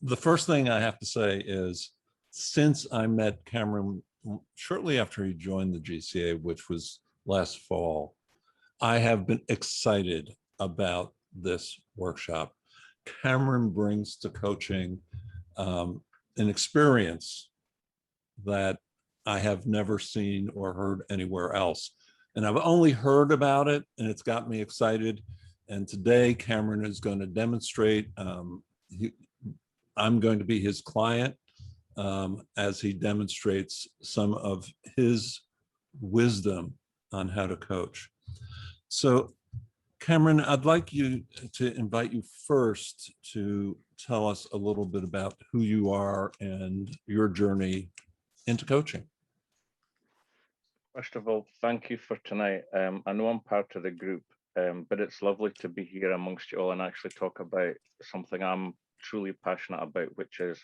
the first thing I have to say is, since I met Cameron shortly after he joined the GCA, which was last fall, I have been excited about this workshop. Cameron brings to coaching an experience that I have never seen or heard anywhere else. And I've only heard about it, and it's got me excited. And today, Cameron is going to demonstrate. I'm going to be his client as he demonstrates some of his wisdom on how to coach. So, Cameron, I'd like you to invite you first to tell us a little bit about who you are and your journey into coaching. First of all, thank you for tonight. I know I'm part of the group, but it's lovely to be here amongst you all and actually talk about something I'm truly passionate about, which is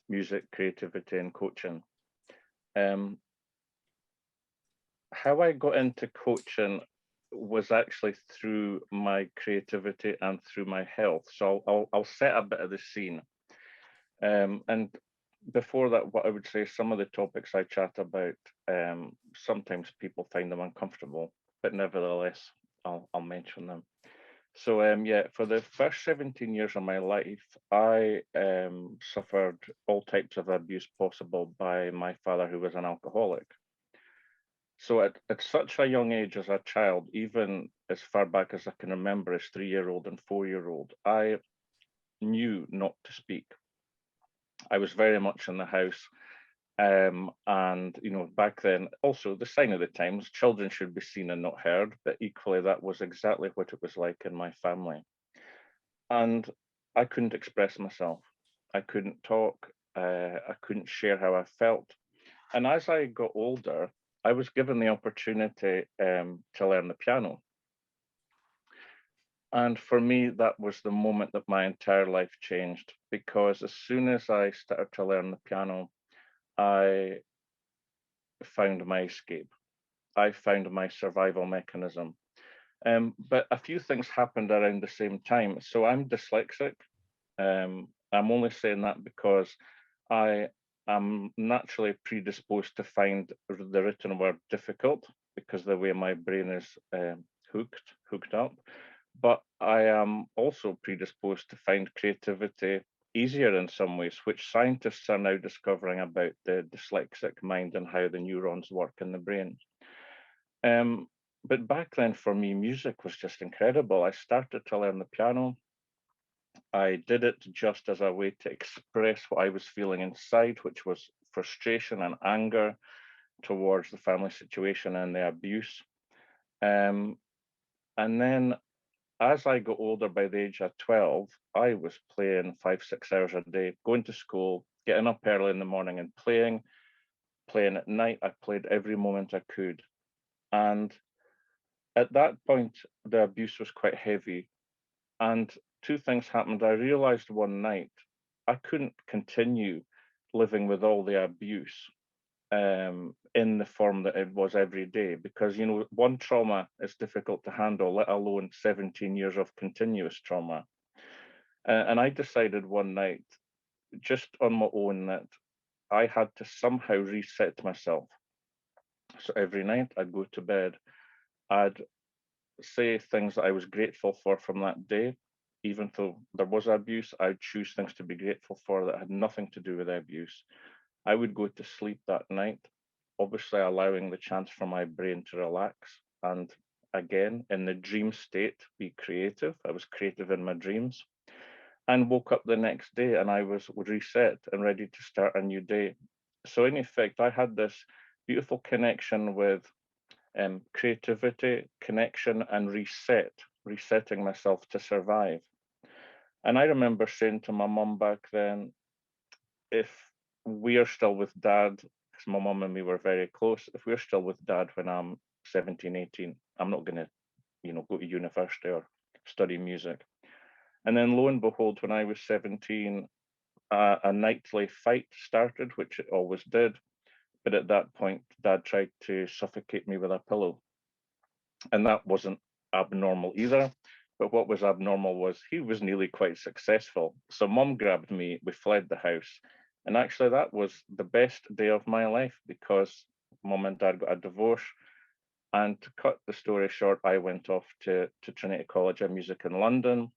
music, creativity, and coaching. How I got into coaching was actually through my creativity and through my health. So I'll set a bit of the scene. And before that, what I would say, some of the topics I chat about, sometimes people find them uncomfortable, but nevertheless, I'll mention them. So yeah, for the first 17 years of my life, I suffered all types of abuse possible by my father, who was an alcoholic. So at such a young age as a child, even as far back as I can remember as 3-year-old and 4-year-old, I knew not to speak. I was very much in the house. And, you know, back then, also the sign of the times, children should be seen and not heard, but equally that was exactly what it was like in my family. And I couldn't express myself. I couldn't talk. I couldn't share how I felt. And as I got older, I was given the opportunity to learn the piano. And for me, that was the moment that my entire life changed, because as soon as I started to learn the piano, I found my escape. I found my survival mechanism. But a few things happened around the same time. So I'm dyslexic. I'm only saying that because I am naturally predisposed to find the written word difficult because of the way my brain is hooked up. But I am also predisposed to find creativity easier in some ways, which scientists are now discovering about the dyslexic mind and how the neurons work in the brain. But back then for me, music was just incredible. I started to learn the piano. I did it just as a way to express what I was feeling inside, which was frustration and anger towards the family situation and the abuse. And then as I got older, by the age of 12, I was playing 5-6 hours a day, going to school, getting up early in the morning and playing at night. I played every moment I could. And at that point, the abuse was quite heavy. And two things happened. I realized one night I couldn't continue living with all the abuse in the form that it was every day, because, you know, one trauma is difficult to handle, let alone 17 years of continuous trauma. And I decided one night, just on my own, that I had to somehow reset myself. So every night I'd go to bed, I'd say things that I was grateful for from that day. Even though there was abuse, I'd choose things to be grateful for that had nothing to do with abuse. I would go to sleep that night, obviously allowing the chance for my brain to relax. And again, in the dream state, be creative. I was creative in my dreams, and woke up the next day and I was reset and ready to start a new day. So, in effect, I had this beautiful connection with creativity, connection, and resetting myself to survive. And I remember saying to my mum back then, if we are still with dad, because my mum and me were very close, if we're still with dad when I'm 17, 18, I'm not going to, you know, go to university or study music. And then lo and behold, when I was 17, a nightly fight started, which it always did. But at that point, dad tried to suffocate me with a pillow. And that wasn't abnormal either. But what was abnormal was he was nearly quite successful. So mum grabbed me, we fled the house. And actually, that was the best day of my life because mum and dad got a divorce. And to cut the story short, I went off to Trinity College of Music in London,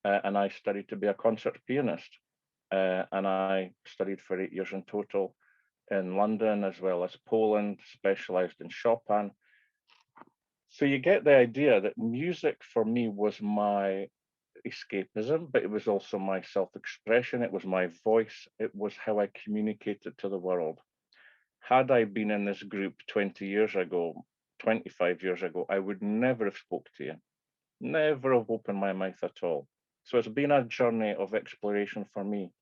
and I studied to be a concert pianist. And I studied for 8 years in total in London as well as Poland, specialized in Chopin. So you get the idea that music for me was my escapism, but it was also my self-expression. It was my voice. It was how I communicated to the world. Had I been in this group 20 years ago, 25 years ago, I would never have spoke to you, never have opened my mouth at all. So it's been a journey of exploration for me.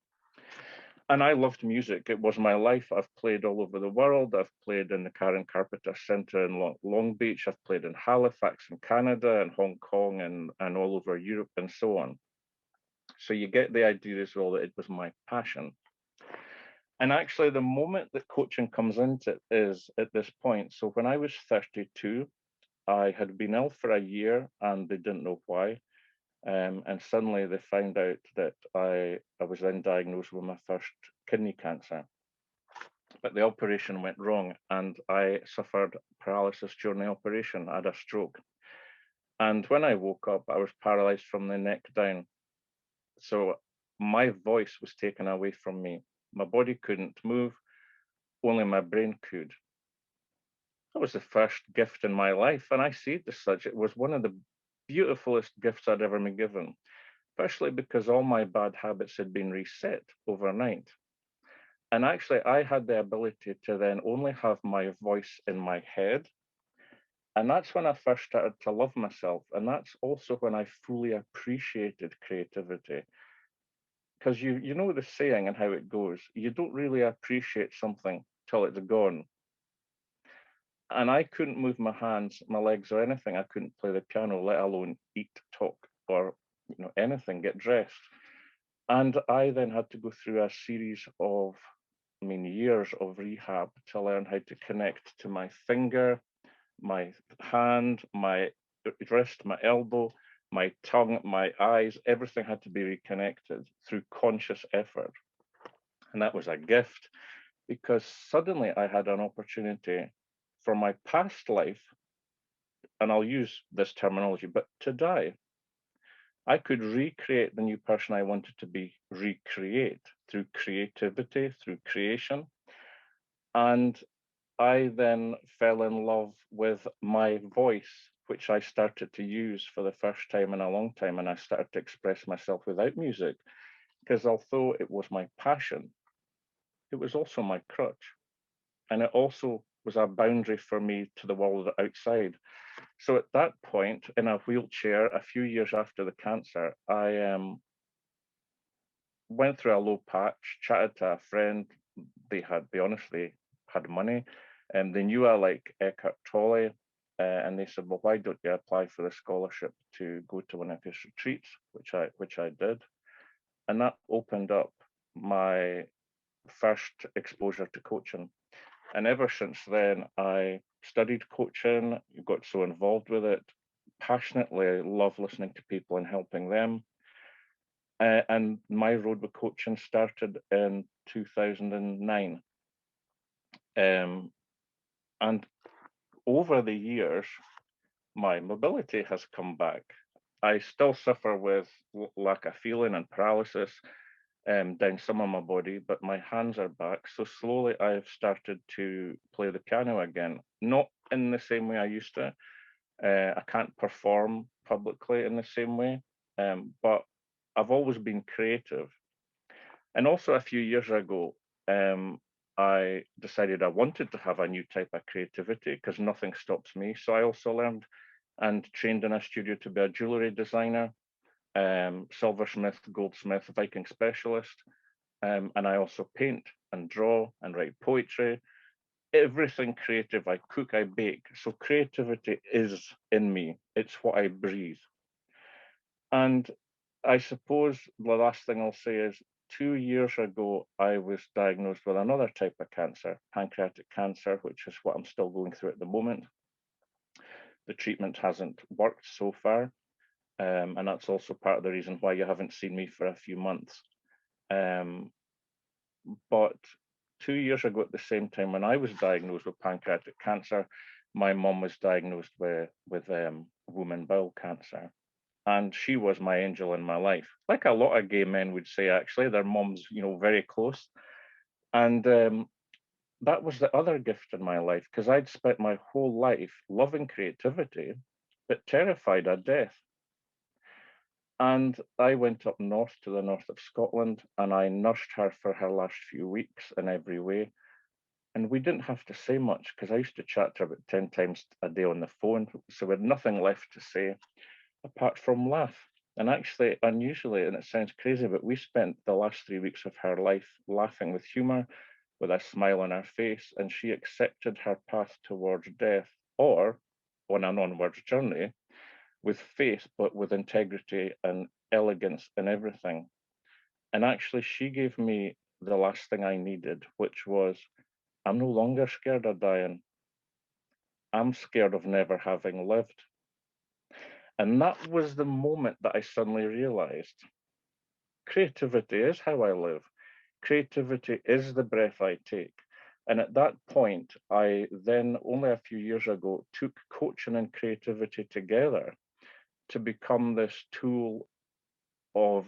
And I loved music. It was my life. I've played all over the world. I've played in the Karen Carpenter Centre in Long Beach. I've played in Halifax in Canada and Hong Kong and all over Europe and so on. So you get the idea as well that it was my passion. And actually, the moment that coaching comes into it is at this point. So when I was 32, I had been ill for a year and they didn't know why. And suddenly they found out that I was then diagnosed with my first kidney cancer. But the operation went wrong and I suffered paralysis during the operation. I had a stroke. And when I woke up, I was paralyzed from the neck down. So my voice was taken away from me. My body couldn't move, only my brain could. That was the first gift in my life. And I see it as such. It was one of the beautifulest gifts I'd ever been given, especially because all my bad habits had been reset overnight. And actually, I had the ability to then only have my voice in my head. And that's when I first started to love myself. And that's also when I fully appreciated creativity. Because you know the saying and how it goes, you don't really appreciate something till it's gone. And I couldn't move my hands, my legs, or anything. I couldn't play the piano, let alone eat, talk, or anything, get dressed. And I then had to go through a series of, years of rehab to learn how to connect to my finger, my hand, my wrist, my elbow, my tongue, my eyes. Everything had to be reconnected through conscious effort. And that was a gift because suddenly I had an opportunity for my past life, and I'll use this terminology, but to die. I could recreate the new person I wanted to be, recreate through creativity, through creation. And I then fell in love with my voice, which I started to use for the first time in a long time. And I started to express myself without music, because although it was my passion, it was also my crutch. And it also was a boundary for me to the world outside. So at that point, in a wheelchair, a few years after the cancer, I went through a low patch, chatted to a friend. They honestly had money, and they knew I like Eckhart Tolle, and they said, "Well, why don't you apply for the scholarship to go to one of his retreats?" Which I did, and that opened up my first exposure to coaching. And ever since then, I studied coaching, got so involved with it, passionately love listening to people and helping them. And my road with coaching started in 2009. And over the years, my mobility has come back. I still suffer with lack of feeling and paralysis down some of my body, but my hands are back. So slowly I've started to play the piano again, not in the same way I used to. I can't perform publicly in the same way, but I've always been creative. And also a few years ago, I decided I wanted to have a new type of creativity because nothing stops me. So I also learned and trained in a studio to be a jewelry designer, silversmith, goldsmith, Viking specialist. And I also paint and draw and write poetry. Everything creative. I cook, I bake. So creativity is in me. It's what I breathe. And I suppose the last thing I'll say is 2 years ago, I was diagnosed with another type of cancer, pancreatic cancer, which is what I'm still going through at the moment. The treatment hasn't worked so far. And that's also part of the reason why you haven't seen me for a few months. But 2 years ago, at the same time when I was diagnosed with pancreatic cancer, my mum was diagnosed with woman bowel cancer. And she was my angel in my life. Like a lot of gay men would say, actually, their mums, very close. And that was the other gift in my life, because I'd spent my whole life loving creativity, but terrified of death. And I went up north to the north of Scotland, and I nursed her for her last few weeks in every way. And we didn't have to say much, because I used to chat to her about 10 times a day on the phone. So we had nothing left to say apart from laugh. And actually, unusually, and it sounds crazy, but we spent the last 3 weeks of her life laughing with humor, with a smile on her face, and she accepted her path towards death, or on an onwards journey, with faith, but with integrity and elegance and everything. And actually, she gave me the last thing I needed, which was, I'm no longer scared of dying. I'm scared of never having lived. And that was the moment that I suddenly realized creativity is how I live. Creativity is the breath I take. And at that point, I then, only a few years ago, took coaching and creativity together to become this tool of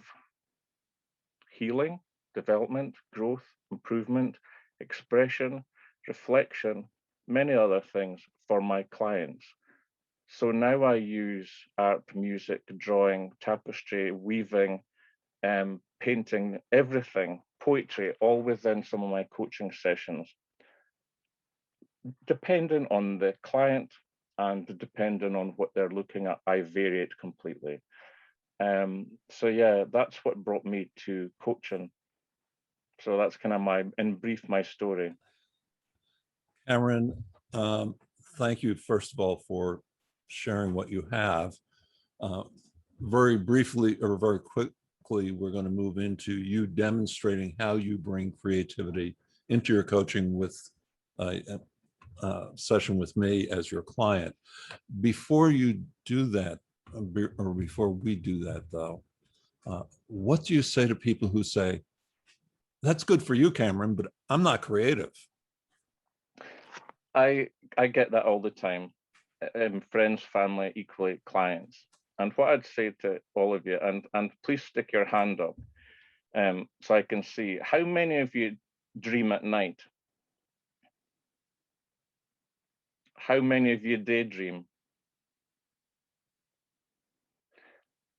healing, development, growth, improvement, expression, reflection, many other things for my clients. So now I use art, music, drawing, tapestry, weaving, painting, everything, poetry, all within some of my coaching sessions, depending on the client and depending on what they're looking at. I vary it completely. So yeah, that's what brought me to coaching. So that's kind of in brief, my story. Cameron, thank you, first of all, for sharing what you have. Very briefly, or very quickly, we're going to move into you demonstrating how you bring creativity into your coaching with a session with me as your client. Before you do that, or before we do that, though, what do you say to people who say, that's good for you, Cameron, but I'm not creative? I get that all the time. Friends, family, equally clients. And what I'd say to all of you, and please stick your hand up, so I can see, how many of you dream at night? How many of you daydream?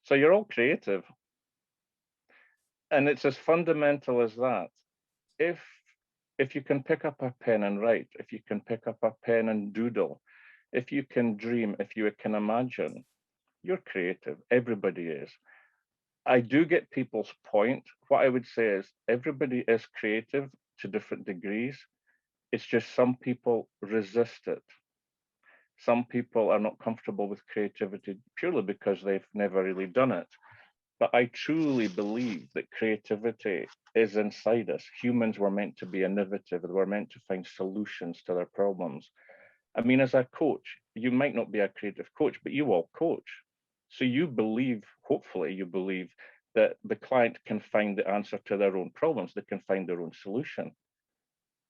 So you're all creative. And it's as fundamental as that. If if you can pick up a pen and write, if you can pick up a pen and doodle, if you can dream, if you can imagine, you're creative. Everybody is. I do get people's point. What I would say is everybody is creative to different degrees. It's just some people resist it. Some people are not comfortable with creativity purely because they've never really done it. But I truly believe that creativity is inside us. Humans were meant to be innovative. They were meant to find solutions to their problems. I mean, as a coach, you might not be a creative coach, but you all coach. So you believe, hopefully, you believe that the client can find the answer to their own problems. They can find their own solution.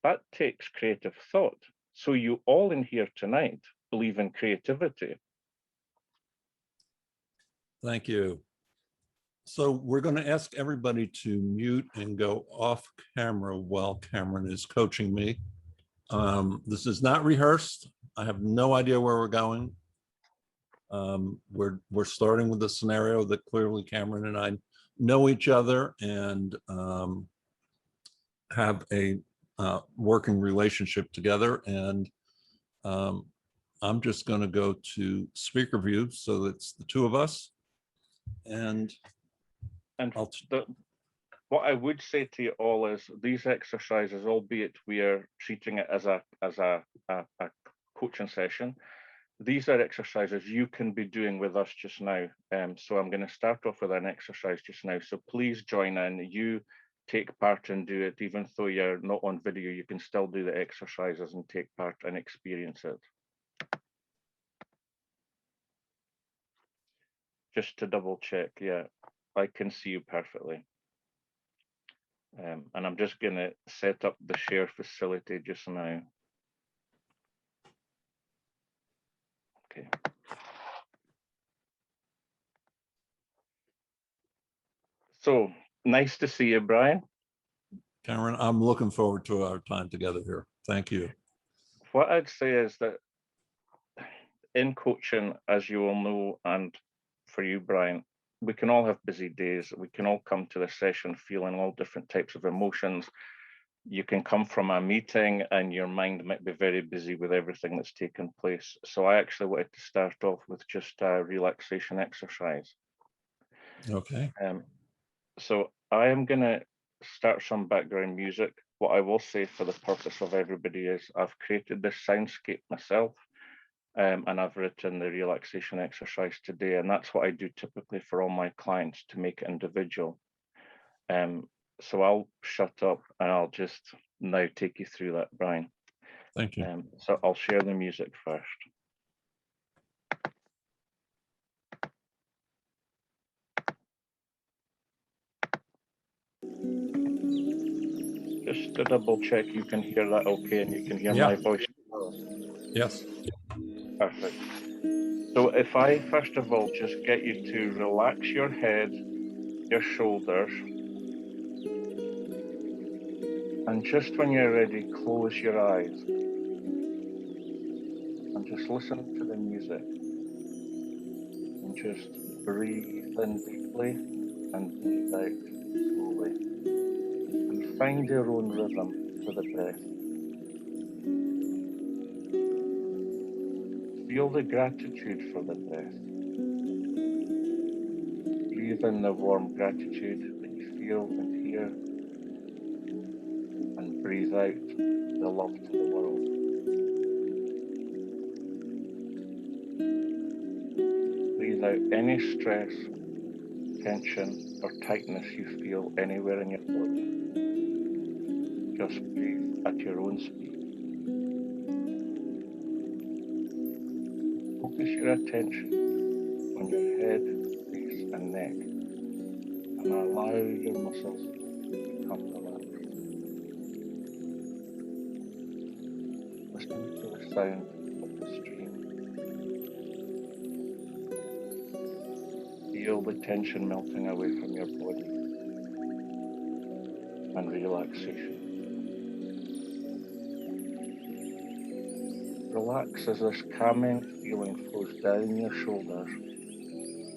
That takes creative thought. So you all in here tonight believe in creativity. Thank you. So we're going to ask everybody to mute and go off camera while Cameron is coaching me. This is not rehearsed. I have no idea where we're going. We're starting with a scenario that clearly Cameron and I know each other and have a working relationship together. And I'm just going to go to speaker view, so it's the two of us. And what I would say to you all is these exercises, albeit we are treating it as a coaching session, these are exercises you can be doing with us just now. So I'm going to start off with an exercise just now. So please join in. You take part and do it. Even though you're not on video, you can still do the exercises and take part and experience it. Just to double check, yeah, I can see you perfectly. And I'm just going to set up the share facility just now. Okay. So nice to see you, Brian. Cameron, I'm looking forward to our time together here. Thank you. What I'd say is that in coaching, as you all know, and for you, Brian, we can all have busy days. We can all come to the session feeling all different types of emotions. You can come from a meeting and your mind might be very busy with everything that's taken place. So I actually wanted to start off with just a relaxation exercise. Okay. So I am going to start some background music. What I will say for the purpose of everybody is I've created this soundscape myself. And I've written the relaxation exercise today, and that's what I do typically for all my clients to make it individual. So I'll shut up and I'll just now take you through that, Brian. Thank you. So I'll share the music first. Just to double check, you can hear that okay, and you can hear my voice. Yes. Perfect. So if I first of all just get you to relax your head, your shoulders, and just when you're ready, close your eyes and just listen to the music and just breathe in deeply and breathe out slowly and find your own rhythm for the breath. Feel the gratitude for the breath. Breathe in the warm gratitude that you feel and hear, and breathe out the love to the world. Breathe out any stress, tension, or tightness you feel anywhere in your body. Just breathe at your own speed. Focus your attention on your head, face, and neck, and allow your muscles to become relaxed. Listen to the sound of the stream. Feel the tension melting away from your body and relaxation. Relax as this calming feeling flows down your shoulders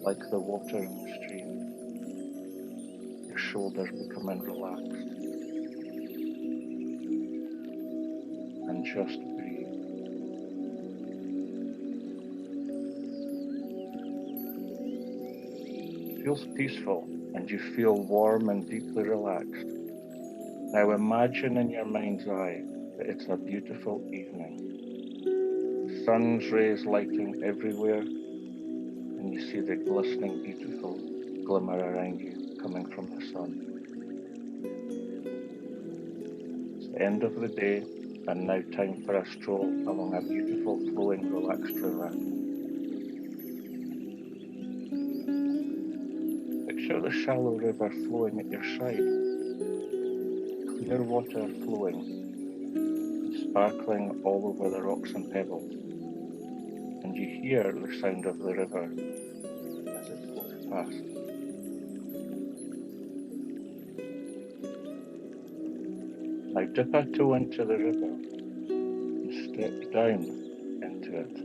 like the water in the stream. Your shoulders becoming relaxed. And just breathe. It feels peaceful and you feel warm and deeply relaxed. Now imagine in your mind's eye that it's a beautiful evening. The sun's rays lighting everywhere, and you see the glistening, beautiful glimmer around you coming from the sun. It's the end of the day, and now time for a stroll along a beautiful, flowing, relaxed river. Picture the shallow river flowing at your side. Clear water flowing, sparkling all over the rocks and pebbles. And you hear the sound of the river as it flows past. Now dip a toe into the river and step down into it,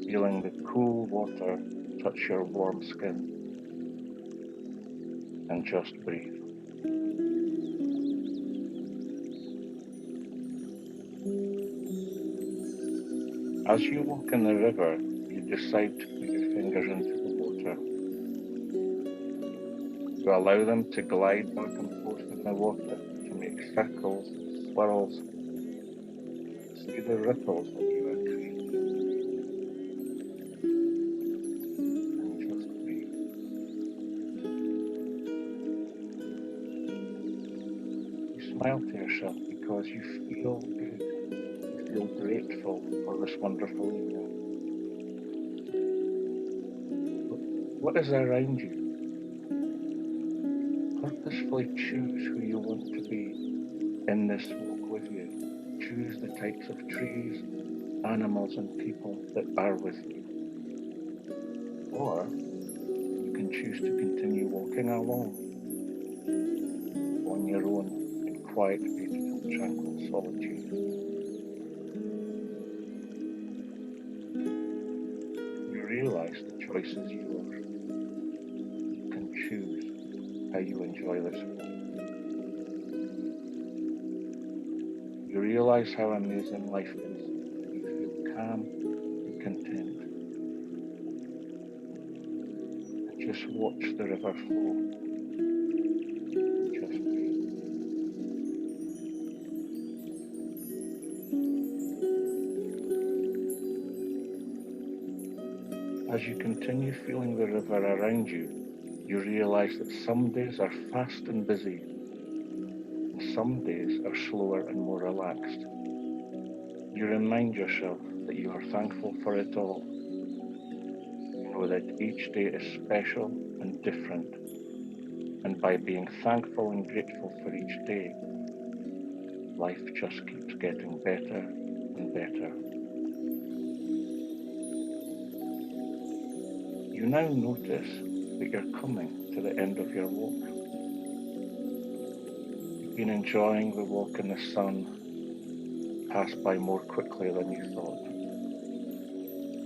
feeling the cool water touch your warm skin, and just breathe. As you walk in the river, you decide to put your fingers into the water. You allow them to glide back and forth in the water to make circles, swirls. See the ripples that you are creating. And just breathe. You smile to yourself because you feel good. You feel grateful for this wonderful evening. What is around you? Purposefully choose who you want to be in this walk with you. Choose the types of trees, animals, and people that are with you. Or you can choose to continue walking along on your own in quiet, beautiful, tranquil solitude. You realize the choice is yours. You can choose how you enjoy this walk. You realize how amazing life is. You feel calm and content. And just watch the river flow. Just breathe. As you continue feeling the river around you, you realize that some days are fast and busy, and some days are slower and more relaxed. You remind yourself that you are thankful for it all. You know that each day is special and different, and by being thankful and grateful for each day, life just keeps getting better and better. You now notice that you're coming to the end of your walk. You've been enjoying the walk in the sun, passed by more quickly than you thought.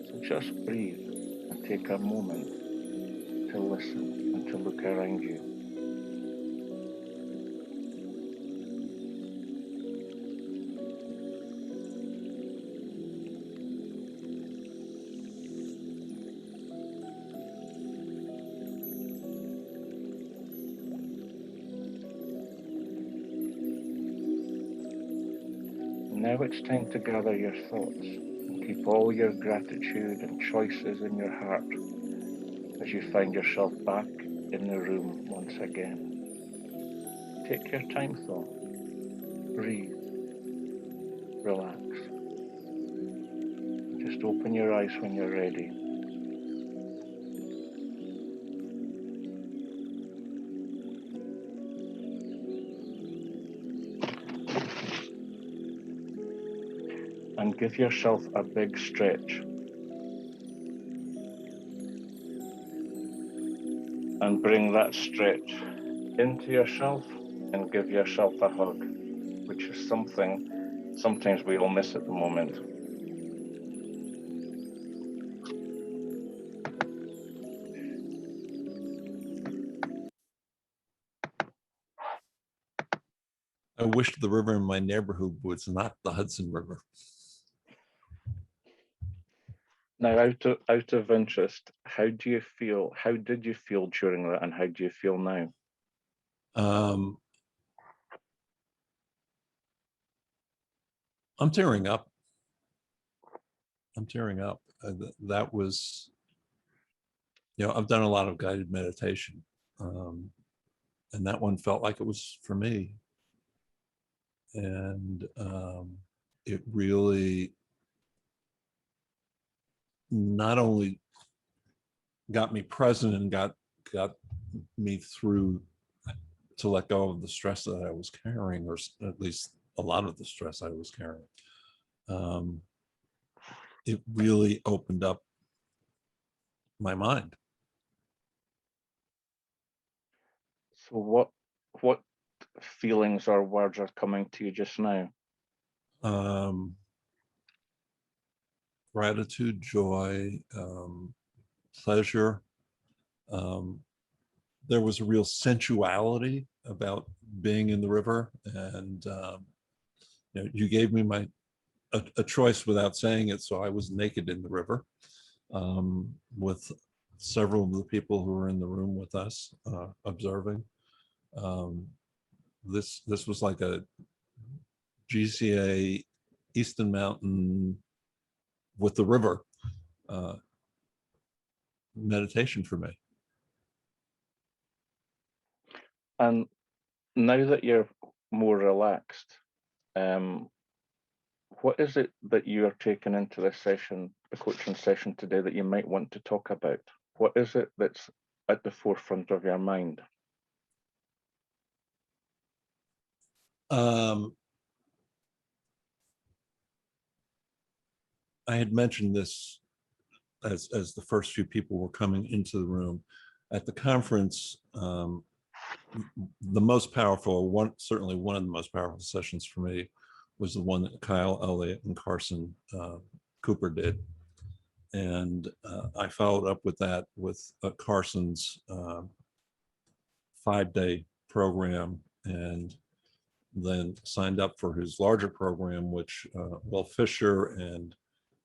So just breathe and take a moment to listen and to look around you. Now it's time to gather your thoughts and keep all your gratitude and choices in your heart as you find yourself back in the room once again. Take your time though. Breathe, relax. Just open your eyes when you're ready. And give yourself a big stretch. And bring that stretch into yourself and give yourself a hug, which is something sometimes we all miss at the moment. I wish the river in my neighborhood was not the Hudson River. Now, out of interest, how do you feel? How did you feel during that, and how do you feel now? I'm tearing up. I'm tearing up. That was, I've done a lot of guided meditation, and that one felt like it was for me. And it really not only got me present and got me through to let go of the stress that I was carrying, or at least a lot of the stress I was carrying. It really opened up my mind. So what feelings or words are coming to you just now? Gratitude, joy, pleasure. There was a real sensuality about being in the river, and you gave me a choice without saying it, so I was naked in the river with several of the people who were in the room with us observing. This was like a GCA Easton Mountain with the river meditation for me. And now that you're more relaxed, what is it that you are taking into this session, the coaching session today, that you might want to talk about? What is it that's at the forefront of your mind? I had mentioned this as the first few people were coming into the room. At the conference, the most powerful one, certainly one of the most powerful sessions for me, was the one that Kyle Elliott and Carson Cooper did. And I followed up with that with Carson's 5-day program, and then signed up for his larger program, which Will Fisher and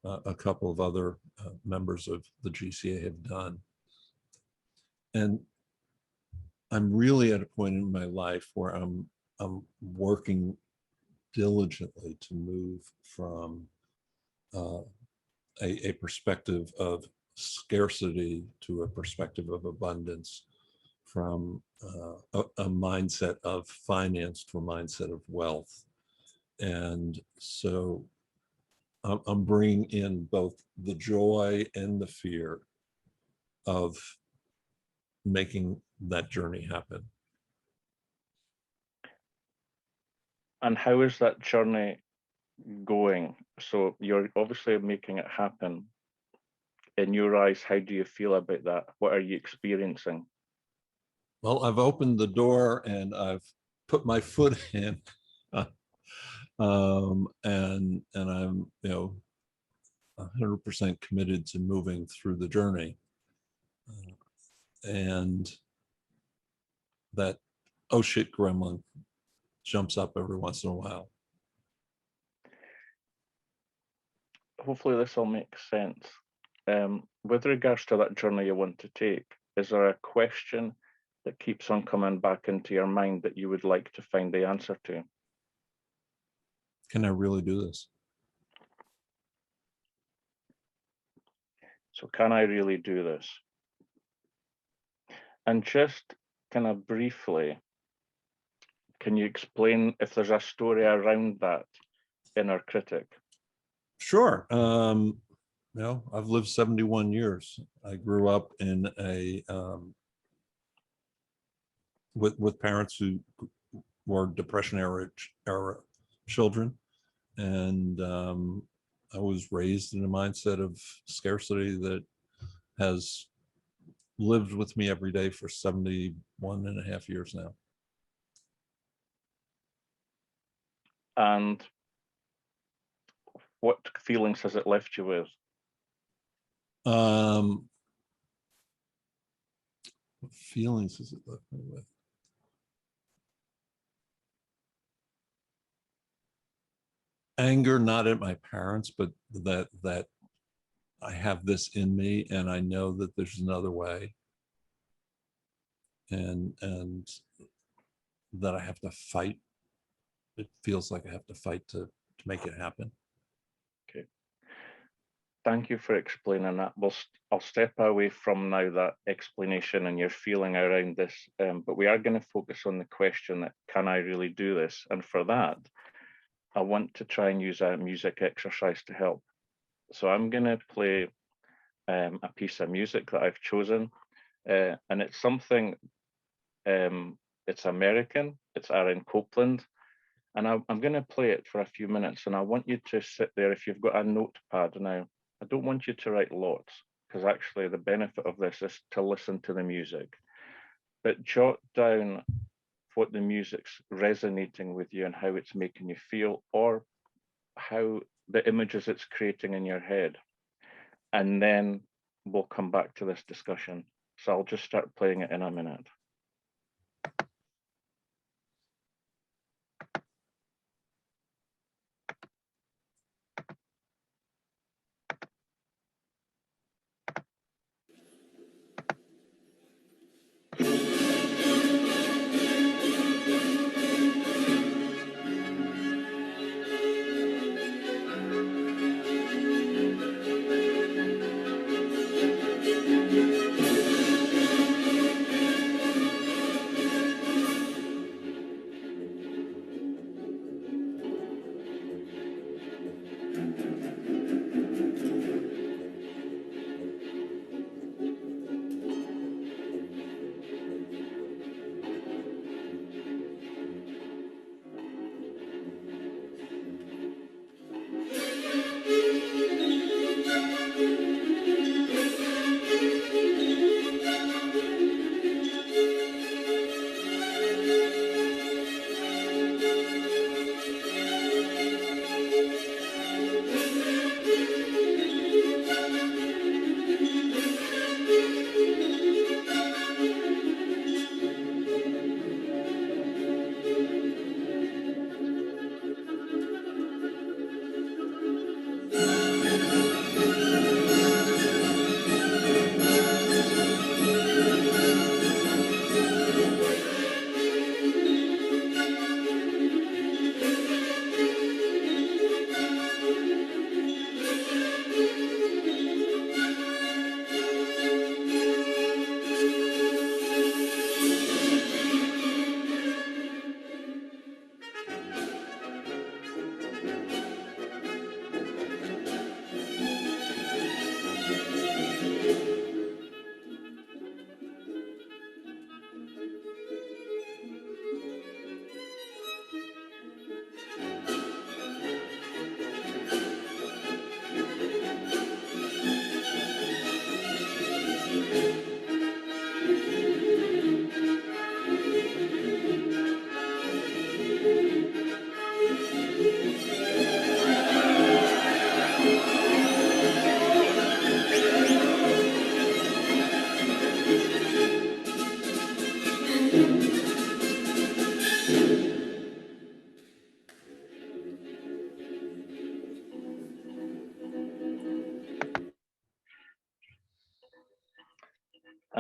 a couple of other members of the GCA have done. And I'm really at a point in my life where I'm working diligently to move from a perspective of scarcity to a perspective of abundance, from a mindset of finance to a mindset of wealth. And so I'm bringing in both the joy and the fear of making that journey happen. And how is that journey going? So you're obviously making it happen. In your eyes, how do you feel about that? What are you experiencing? Well, I've opened the door and I've put my foot in, and I'm 100% committed to moving through the journey, and that oh shit gremlin jumps up every once in a while. Hopefully this all makes sense. With regards to that journey you want to take, is there a question that keeps on coming back into your mind that you would like to find the answer to? Can I really do this? So can I really do this? And just kind of briefly, can you explain if there's a story around that inner critic? Sure. I've lived 71 years. I grew up in a with parents who were Depression era children, and I was raised in a mindset of scarcity that has lived with me every day for 71 and a half years now. And what feelings has it left you with? What feelings has it left me with? Anger, not at my parents, but that I have this in me and I know that there's another way, and that I have to fight. It feels like I have to fight to make it happen. Okay. Thank you for explaining that. I'll step away from now that explanation and your feeling around this, but we are going to focus on the question that, can I really do this? And for that, I want to try and use a music exercise to help. So I'm going to play a piece of music that I've chosen, and it's something, it's American, it's Aaron Copland, and I'm going to play it for a few minutes, and I want you to sit there if you've got a notepad. Now, I don't want you to write lots, because actually the benefit of this is to listen to the music, but jot down what the music's resonating with you and how it's making you feel, or how the images it's creating in your head. And then we'll come back to this discussion. So I'll just start playing it in a minute.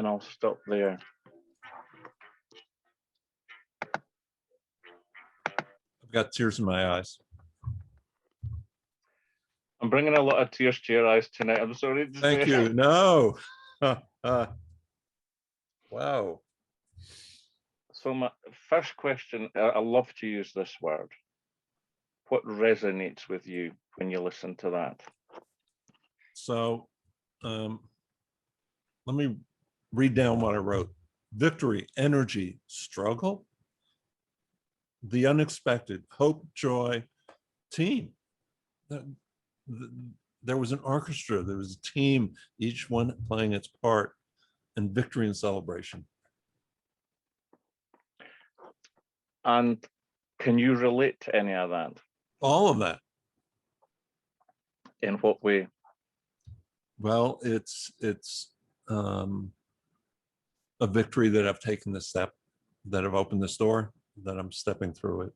And I'll stop there. I've got tears in my eyes. I'm bringing a lot of tears to your eyes tonight. I'm sorry to Thank say. you. No. Wow. So my first question, I love to use this word. What resonates with you when you listen to that? So let me read down what I wrote. Victory, energy, struggle, the unexpected, hope, joy, team. There was an orchestra, there was a team, each one playing its part, and victory and celebration. And can you relate to any of that? All of that. In what way? Well, it's a victory that I've taken the step, that I've opened this door, that I'm stepping through it.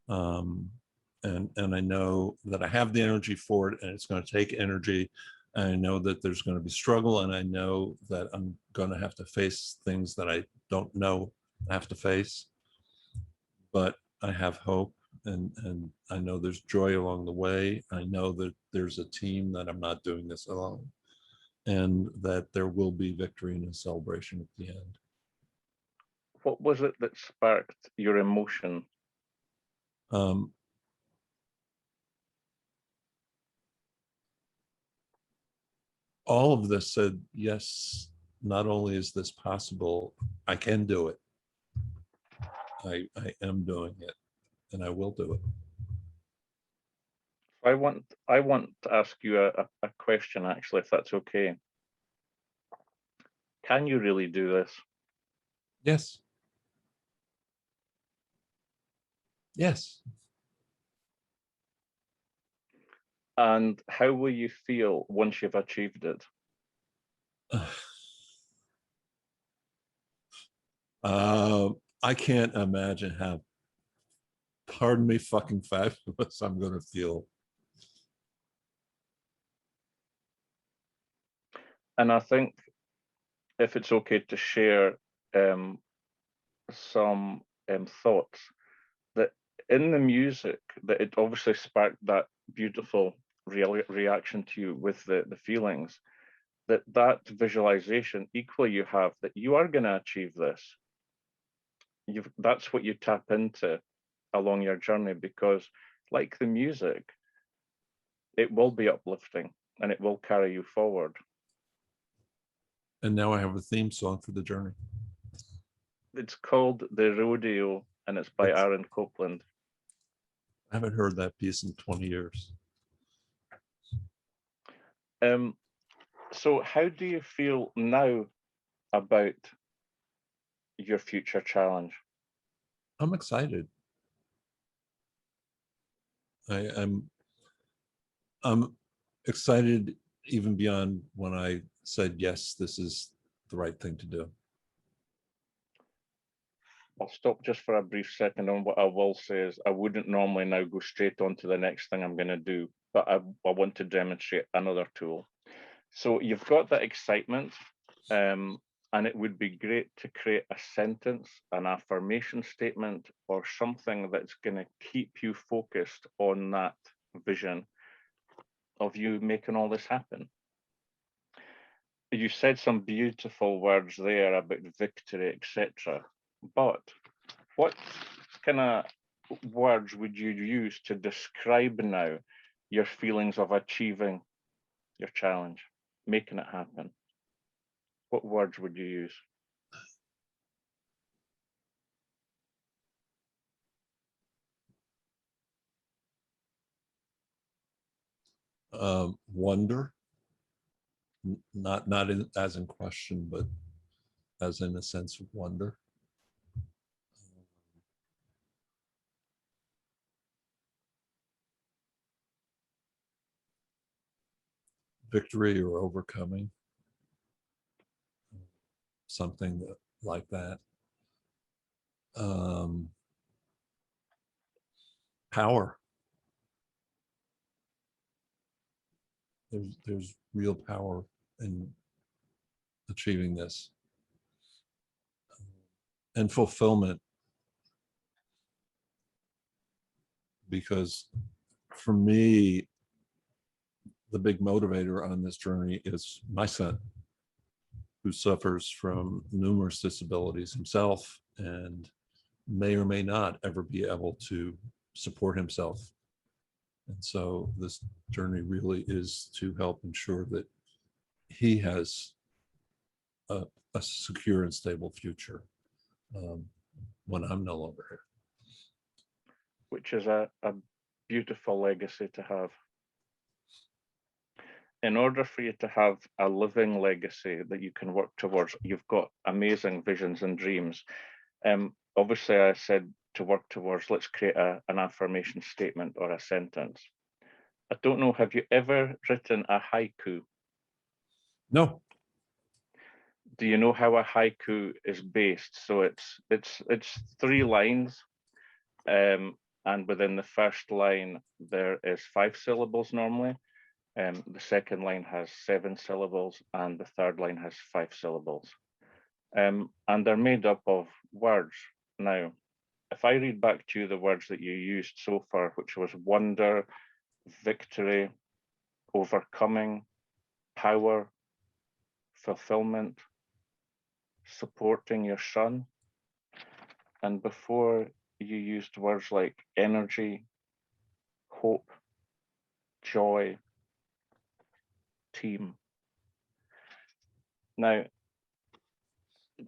And I know that I have the energy for it, and it's going to take energy. I know that there's going to be struggle, and I know that I'm going to have to face things that I don't know I have to face. But I have hope, and I know there's joy along the way. I know that there's a team, that I'm not doing this alone, and that there will be victory and a celebration at the end. What was it that sparked your emotion? All of this said, yes, not only is this possible, I can do it. I am doing it, and I will do it. I want to ask you a question, actually, if that's okay. Can you really do this? Yes. Yes. And how will you feel once you've achieved it? I can't imagine how, pardon me, fucking fabulous I'm going to feel. And I think, if it's okay to share some thoughts, that in the music, that it obviously sparked that beautiful reaction to you with the feelings, that visualization equally you have that you are going to achieve this. That's what you tap into along your journey, because like the music, it will be uplifting and it will carry you forward. And now I have a theme song for the journey. It's called The Rodeo, and it's by Aaron Copland. I haven't heard that piece in 20 years. So how do you feel now about your future challenge? I'm excited. I'm excited even beyond when I said, yes, this is the right thing to do. I'll stop just for a brief second on what I will say is I wouldn't normally now go straight on to the next thing I'm going to do, but I want to demonstrate another tool. So you've got that excitement, and it would be great to create a sentence, an affirmation statement, or something that's going to keep you focused on that vision of you making all this happen. You said some beautiful words there about victory, etc. But what kind of words would you use to describe now your feelings of achieving your challenge, making it happen? What words would you use? Wonder, not as in question, but as in a sense of wonder. Victory or overcoming, something like that. Power. There's real power in achieving this. and fulfillment. Because for me, the big motivator on this journey is my son, who suffers from numerous disabilities himself and may or may not ever be able to support himself. And so this journey really is to help ensure that he has a secure and stable future when I'm no longer here. Which is a beautiful legacy to have. In order for you to have a living legacy that you can work towards, you've got amazing visions and dreams. Obviously, I said to work towards, let's create an affirmation statement or a sentence. I don't know, have you ever written a haiku? No. Do you know how a haiku is based? So it's 3 lines, and within the first line there is 5 syllables normally. The second line has 7 syllables, and the third line has 5 syllables. And they're made up of words. Now, if I read back to you the words that you used so far, which was wonder, victory, overcoming, power, fulfillment, supporting your son, and before you used words like energy, hope, joy, team. Now,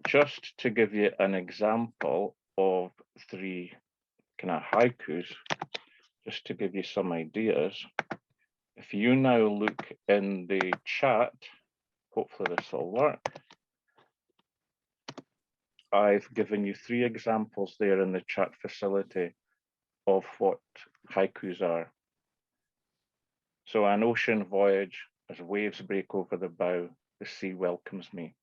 just to give you an example of 3 kind of haikus, just to give you some ideas, if you now look in the chat, hopefully this will work. I've given you 3 examples there in the chat facility of what haikus are. So an ocean voyage, as waves break over the bow, the sea welcomes me.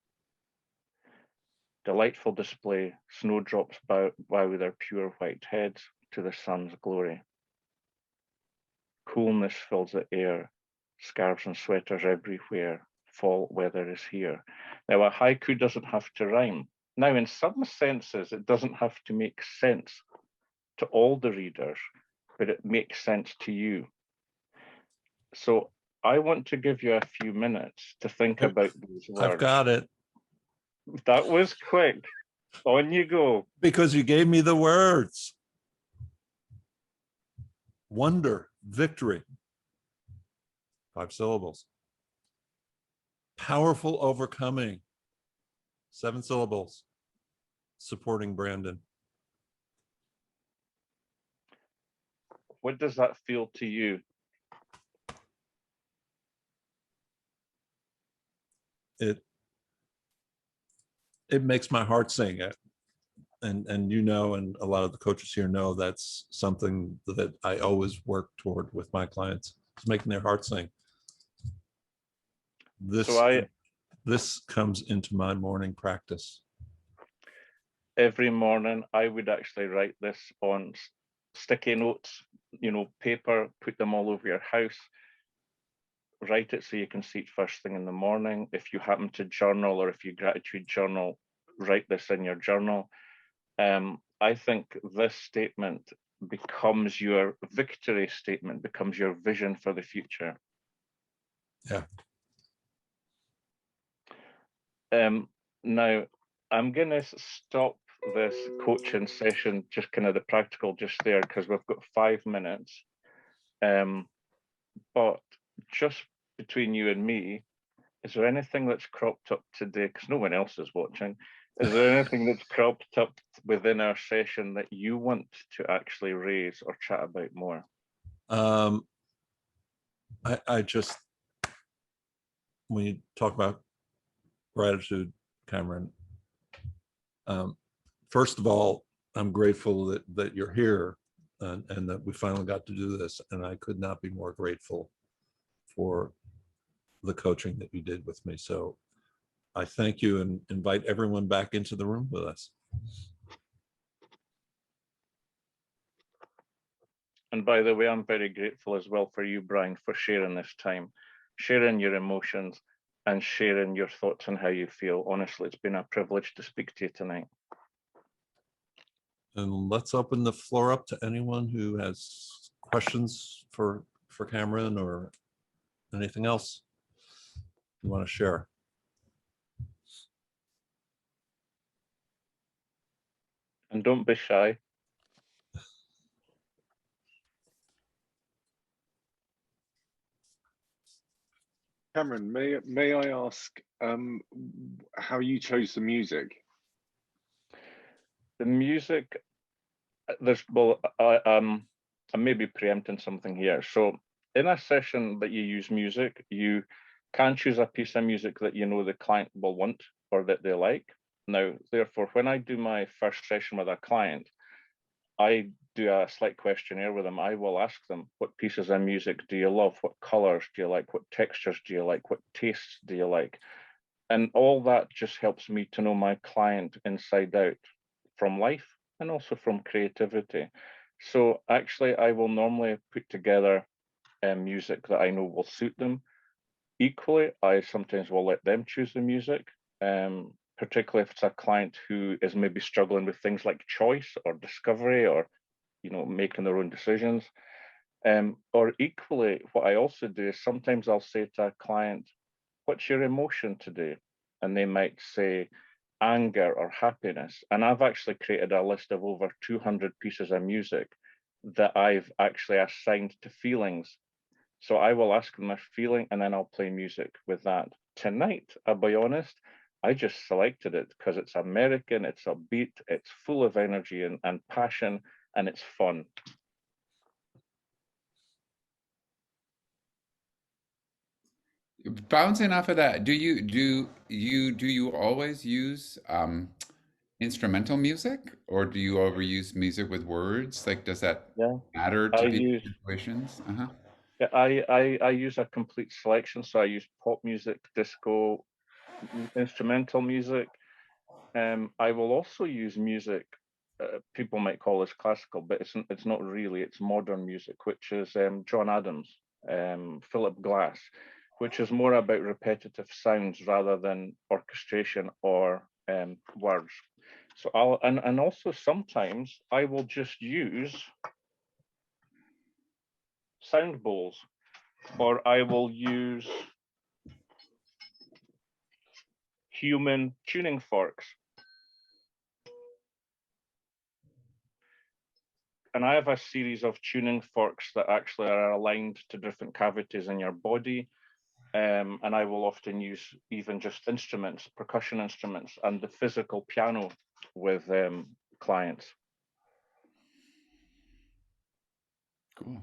Delightful display, snowdrops bow their pure white heads to the sun's glory. Coolness fills the air, scarves and sweaters everywhere, fall weather is here. Now a haiku doesn't have to rhyme. Now in some senses it doesn't have to make sense to all the readers, but it makes sense to you. So I want to give you a few minutes to think about these words. I've got it. That was quick. On you go. Because you gave me the words. Wonder, victory, 5 syllables. Powerful overcoming, 7 syllables. Supporting Brandon. What does that feel to you? It makes my heart sing. And you know, and a lot of the coaches here know that's something that I always work toward with my clients, is making their heart sing. This comes into my morning practice. Every morning I would actually write this on sticky notes, paper, put them all over your house. Write it so you can see it first thing in the morning. If you happen to journal, or if you gratitude journal, write this in your journal. I think this statement becomes your victory statement, becomes your vision for the future. Yeah. Now, I'm going to stop this coaching session, just kind of the practical just there, because we've got 5 minutes. But just between you and me, is there anything that's cropped up today, because no one else is watching, is there anything that's cropped up within our session that you want to actually raise or chat about more? I just, when you talk about gratitude, Cameron, first of all, I'm grateful that you're here and that we finally got to do this. And I could not be more grateful for the coaching that you did with me. So I thank you and invite everyone back into the room with us. And by the way, I'm very grateful as well for you, Brian, for sharing this time, sharing your emotions and sharing your thoughts on how you feel. Honestly, it's been a privilege to speak to you tonight. And let's open the floor up to anyone who has questions for Cameron or anything else you want to share. And don't be shy. Cameron, may I ask how you chose the music? The music, there's, well, I may be preempting something here. So in a session that you use music, you can choose a piece of music that you know the client will want or that they like. Now, therefore, when I do my first session with a client, I do a slight questionnaire with them. I will ask them, what pieces of music do you love? What colors do you like? What textures do you like? What tastes do you like? And all that just helps me to know my client inside out from life and also from creativity. So actually, I will normally put together music that I know will suit them. Equally, I sometimes will let them choose the music, particularly if it's a client who is maybe struggling with things like choice or discovery or, making their own decisions. Or equally, what I also do is sometimes I'll say to a client, what's your emotion today? And they might say anger or happiness. And I've actually created a list of over 200 pieces of music that I've actually assigned to feelings. So I will ask them a feeling and then I'll play music with that. Tonight, I'll be honest, I just selected it because it's American, it's upbeat, it's full of energy and passion, and it's fun. Bouncing off of that, do you always use instrumental music, or do you ever use music with words? Like, does that Yeah, matter I to people's use situations? Uh-huh. yeah, I use a complete selection. So I use pop music, disco, instrumental music. I will also use music. People might call this classical, but it's not really. It's modern music, which is John Adams, Philip Glass, which is more about repetitive sounds rather than orchestration or words. So and also sometimes I will just use sound bowls, or I will use human tuning forks. And I have a series of tuning forks that actually are aligned to different cavities in your body. And I will often use even just instruments, percussion instruments, and the physical piano with clients. Cool.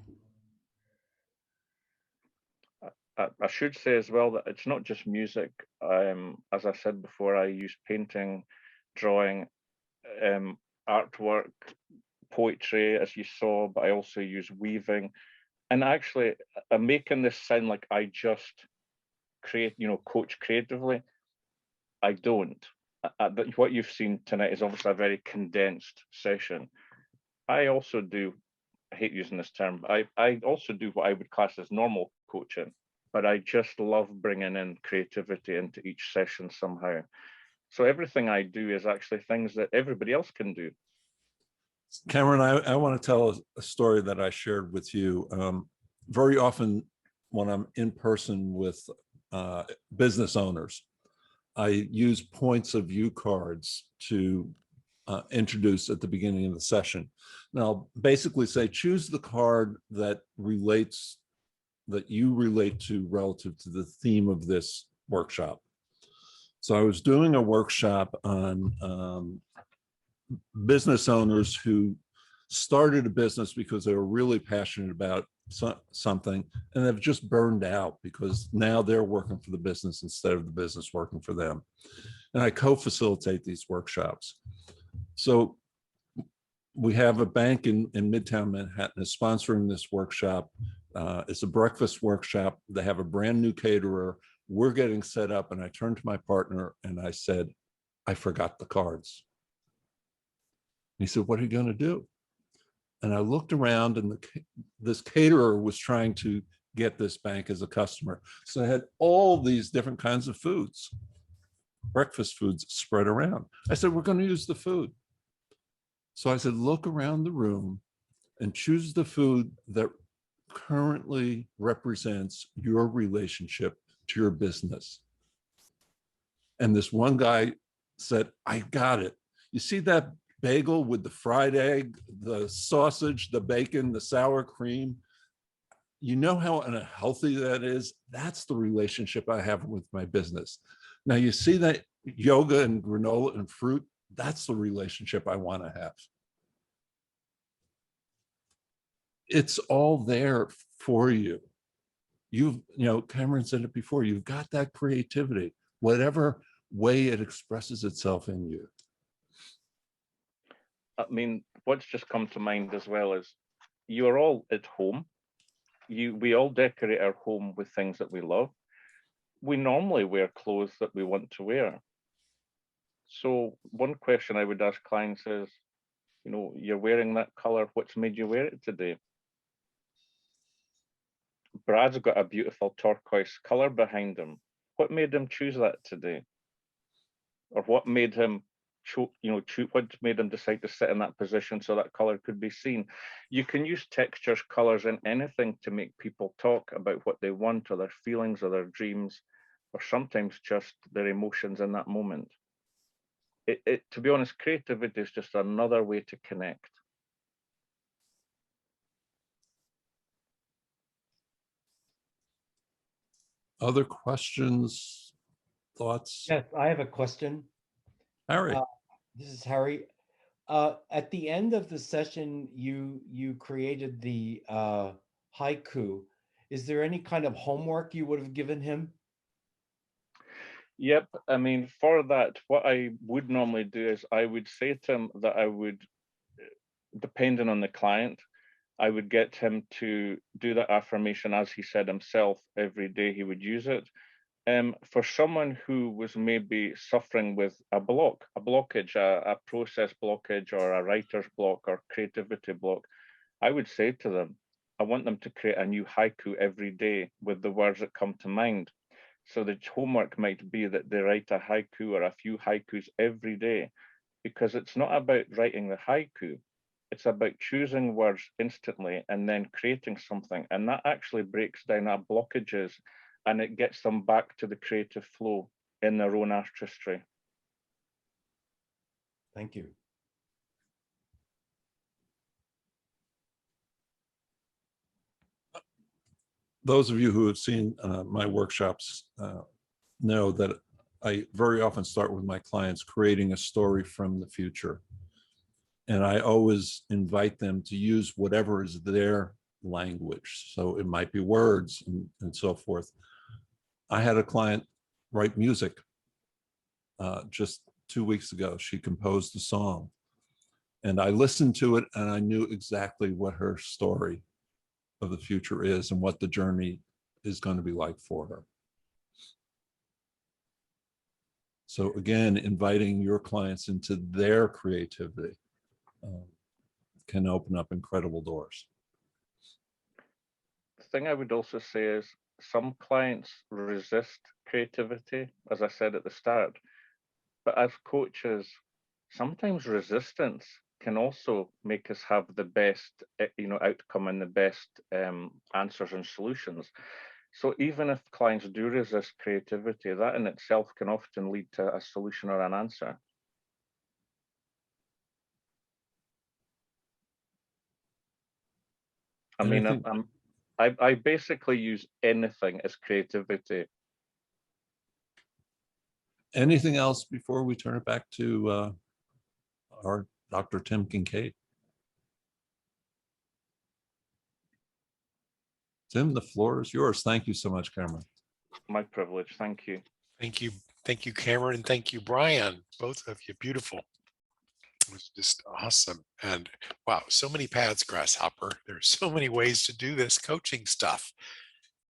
I should say as well that it's not just music. As I said before, I use painting, drawing, artwork, poetry, as you saw, but I also use weaving. And actually, I'm making this sound like I just coach creatively. I don't. But what you've seen tonight is obviously a very condensed session. I also do, I hate using this term, but I also do what I would class as normal coaching, but I just love bringing in creativity into each session somehow. So everything I do is actually things that everybody else can do. Cameron, I want to tell a story that I shared with you. Very often when I'm in person with business owners, I use points of view cards to introduce at the beginning of the session. Now, I'll basically say, choose the card that you relate to relative to the theme of this workshop. So I was doing a workshop on business owners who started a business because they were really passionate about something and they've just burned out because now they're working for the business instead of the business working for them. And I co-facilitate these workshops. So we have a bank in Midtown Manhattan is sponsoring this workshop. It's a breakfast workshop. They have a brand new caterer. We're getting set up, and I turned to my partner and I said, I forgot the cards. And he said, what are you going to do? And I looked around, and this caterer was trying to get this bank as a customer. So I had all these different kinds of foods, breakfast foods spread around. I said, we're going to use the food. So I said, look around the room and choose the food that currently represents your relationship to your business. And this one guy said, I got it. You see that bagel with the fried egg, the sausage, the bacon, the sour cream? You know how unhealthy that is? That's the relationship I have with my business. Now, you see that yoga and granola and fruit? That's the relationship I want to have. It's all there for you. Cameron said it before, you've got that creativity, whatever way it expresses itself in you. I mean, what's just come to mind as well is you are all at home. We all decorate our home with things that we love. We normally wear clothes that we want to wear. So one question I would ask clients is, you're wearing that color. What's made you wear it today? Brad's got a beautiful turquoise color behind him. What made him choose that today? Or what made him what made him decide to sit in that position so that color could be seen? You can use textures, colors, and anything to make people talk about what they want, or their feelings, or their dreams, or sometimes just their emotions in that moment. To be honest, creativity is just another way to connect. Other questions, thoughts? Yes, I have a question. Harry. This is Harry. At the end of the session, you created the haiku. Is there any kind of homework you would have given him? Yep. I mean, for that, what I would normally do is I would say to him that I would, depending on the client, I would get him to do that affirmation, as he said himself, every day he would use it. For someone who was maybe suffering with a blockage, a process blockage, or a writer's block, or creativity block, I would say to them, I want them to create a new haiku every day with the words that come to mind. So the homework might be that they write a haiku or a few haikus every day, because it's not about writing the haiku. It's about choosing words instantly and then creating something. And that actually breaks down our blockages, and it gets them back to the creative flow in their own artistry. Thank you. Those of you who have seen my workshops know that I very often start with my clients creating a story from the future. And I always invite them to use whatever is their language. So it might be words and so forth. I had a client write music just 2 weeks ago. She composed a song, and I listened to it, and I knew exactly what her story of the future is and what the journey is going to be like for her. So again, inviting your clients into their creativity can open up incredible doors. The thing I would also say is some clients resist creativity, as I said at the start, but as coaches, sometimes resistance can also make us have the best outcome and the best answers and solutions. So even if clients do resist creativity, that in itself can often lead to a solution or an answer. I mean, I basically use anything as creativity. Anything else before we turn it back to our Dr. Tim Kincaid? Tim, the floor is yours. Thank you so much, Cameron. My privilege. Thank you. Thank you. Thank you, Cameron. And thank you, Brian. Both of you. Beautiful. It was just awesome. And wow, so many paths, Grasshopper. There's so many ways to do this coaching stuff.